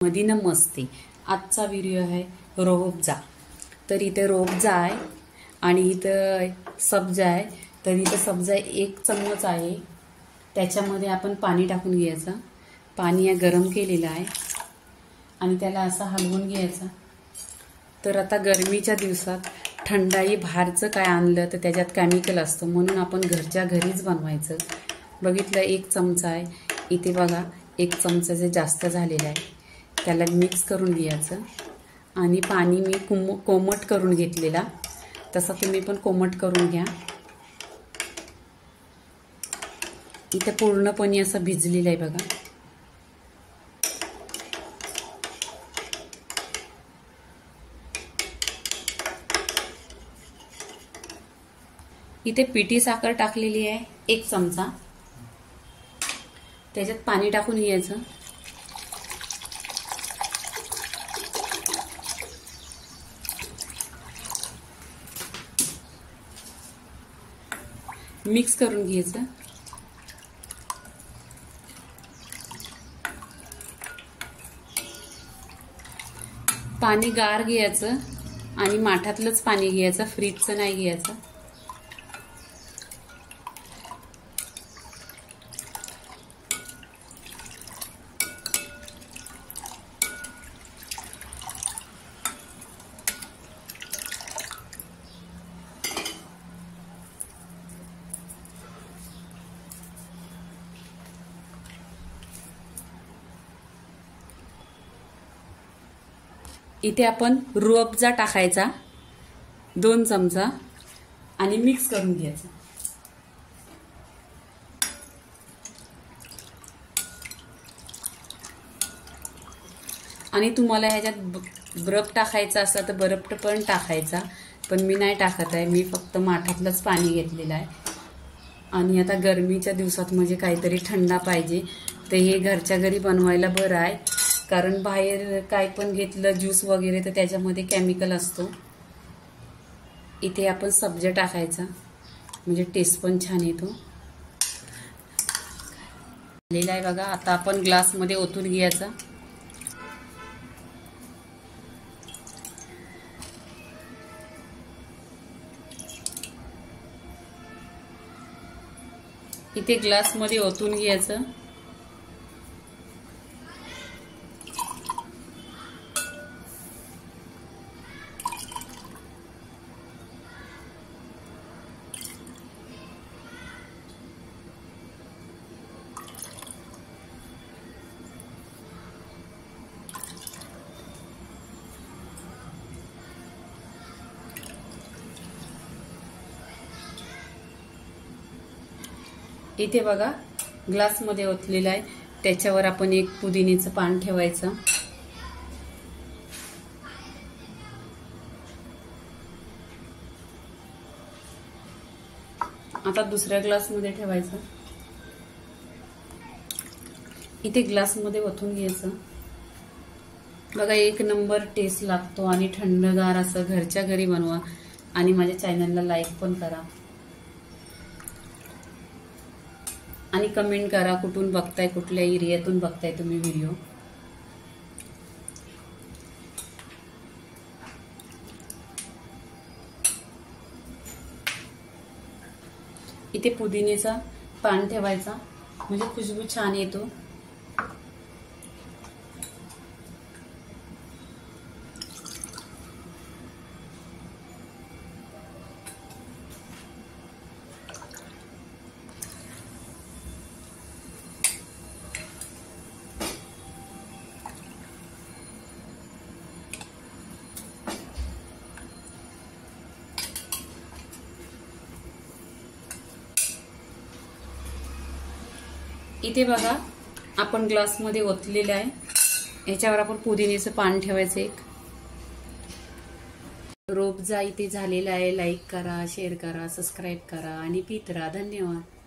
मधी नमस्ते. आजचा व्हिडिओ आहे रोहब्जा. तर इथे रोहब्जा आहे आणि इथं सब्जा आहे. तर इथं सब्जा 1 चम्मच आहे. त्याच्यामध्ये आपण पाणी टाकून घ्यायचं. पाणी गरम केलेलं आहे आणि त्याला असं हलवून घ्यायचं. तर आता गरमीच्या दिवसात थंडाई बाहेरचं काय आणलं तर त्याच्यात केमिकल असतं, म्हणून आपण घरच्या घरीच बनवायचं. बघितलं 1 चमचा आहे. इथे बघा 1 चमचाचे जास्त झालेलं आहे. त्याला मिक्स करून घ्यायचं आणि पाणी मी कोमट करून घेतलेला, तसा तुम्ही पण कोमट करून घ्या. इथे पूर्णपणे असं भिजलेलं आहे बघा. इथे पिठी साखर टाकलेली आहे 1 चमचा. त्याच्यात पाणी टाकून घ्यायचं. मिक्स करून घ्यायचं. पाणी गार घ्यायचं आणि माठातलंच पाणी घ्यायचं, फ्रीजचं नाही घ्यायचं. इथे आपण रूअफजा टाकायचा 2 चमचा आणि मिक्स करून घ्यायचं. आणि तुम्हाला ह्याच्यात बर्फ टाकायचा असला तर बर्फ पण टाकायचा, पण मी नाही टाकत आहे. मी फक्त माठातलंच पाणी घेतलेलं आहे. आणि आता गरमीच्या दिवसात म्हणजे काहीतरी थंडा पाहिजे, तर हे घरच्या घरी बनवायला बरं आहे. कारण बाहेर काय पण घेतलं ज्यूस वगैरे तर त्याच्यामध्ये केमिकल असतो. इथे आपण सब्जा टाकायचा म्हणजे टेस्ट पण छान येतो. झालेला आहे बघा. आता आपण ग्लासमध्ये ओतून घ्यायचा. इथे ग्लासमध्ये ओतून घ्यायचं. इथे बघा ग्लासमध्ये ओतलेला आहे. त्याच्यावर आपण 1 पुदिन्याचं पान ठेवायचं. आता दुसऱ्या ग्लासमध्ये ठेवायचं. इथे ग्लासमध्ये ओतून घ्यायचं. बघा 1 नंबर टेस्ट लागतो आणि थंडगार असं घरच्या घरी बनवा. आणि माझ्या चॅनलला लाईक पण करा आणि कमेंट करा कुठून बघताय, कुठल्या एरियातून बघताय तुम्ही व्हिडिओ. इथे पुदिन्याचा पान ठेवायचा म्हणजे खुशबू छान येतो. इथे बघा आपण ग्लासमध्ये ओतलेलं आहे. याच्यावर आपण पुदिन्याचं पान ठेवायचं 1. रोहब्जा इथे झालेला आहे. लाईक करा, शेअर करा, सबस्क्राईब करा आणि पीत राहा. धन्यवाद.